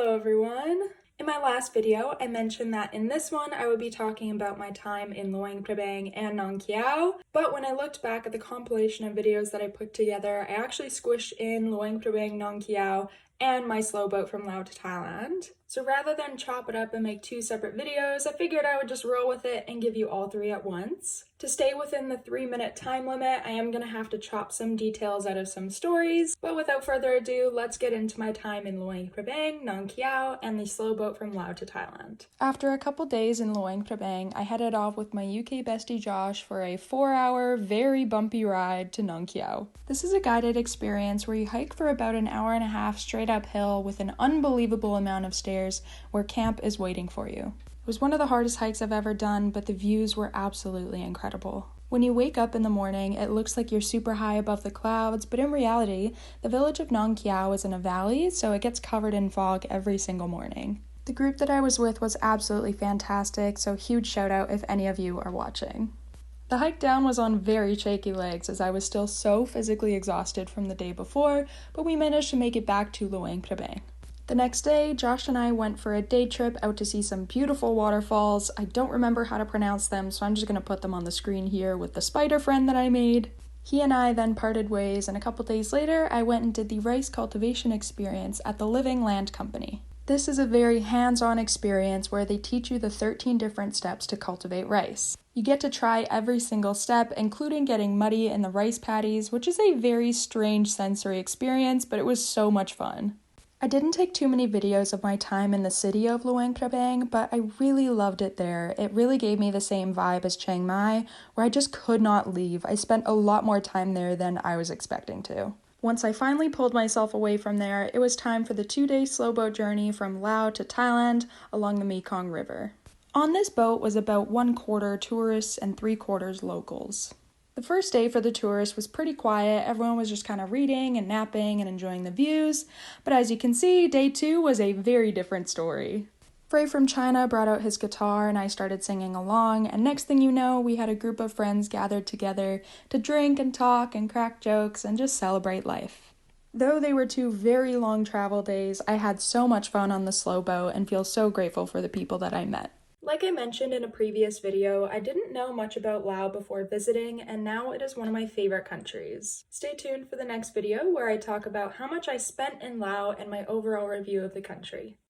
Hello everyone! In my last video, I mentioned that in this one I would be talking about my time in Luang Prabang and Nong Kiao, but when I looked back at the compilation of videos that I put together, I actually squished in Luang Prabang, Nong Kiao, and my slow boat from Laos to Thailand. So rather than chop it up and make two separate videos, I figured I would just roll with it and give you all three at once. To stay within the 3-minute time limit, I am going to have to chop some details out of some stories, but without further ado, let's get into my time in Luang Prabang, Nong Kiao, and the slow boat from Laos to Thailand. After a couple days in Luang Prabang, I headed off with my UK bestie Josh for a 4-hour, very bumpy ride to Nong Kiao. This is a guided experience where you hike for about an hour and a half straight uphill with an unbelievable amount of stairs where camp is waiting for you. It was one of the hardest hikes I've ever done, but the views were absolutely incredible. When you wake up in the morning, it looks like you're super high above the clouds, but in reality, the village of Nong Kiao is in a valley, so it gets covered in fog every single morning. The group that I was with was absolutely fantastic, so huge shout out if any of you are watching. The hike down was on very shaky legs as I was still so physically exhausted from the day before, but we managed to make it back to Luang Prabang. The next day, Josh and I went for a day trip out to see some beautiful waterfalls. I don't remember how to pronounce them, so I'm just going to put them on the screen here with the spider friend that I made. He and I then parted ways, and a couple days later, I went and did the rice cultivation experience at the Living Land Company. This is a very hands-on experience where they teach you the 13 different steps to cultivate rice. You get to try every single step, including getting muddy in the rice paddies, which is a very strange sensory experience, but it was so much fun. I didn't take too many videos of my time in the city of Luang Prabang, but I really loved it there. It really gave me the same vibe as Chiang Mai, where I just could not leave. I spent a lot more time there than I was expecting to. Once I finally pulled myself away from there, it was time for the 2-day slow boat journey from Laos to Thailand along the Mekong River. On this boat was about 1/4 tourists and 3/4 locals. The first day for the tourists was pretty quiet. Everyone was just kind of reading and napping and enjoying the views. But as you can see, day 2 was a very different story. Frey from China brought out his guitar and I started singing along, and next thing you know, we had a group of friends gathered together to drink and talk and crack jokes and just celebrate life. Though they were 2 very long travel days, I had so much fun on the slow boat and feel so grateful for the people that I met. Like I mentioned in a previous video, I didn't know much about Laos before visiting, and now it is one of my favorite countries. Stay tuned for the next video where I talk about how much I spent in Laos and my overall review of the country.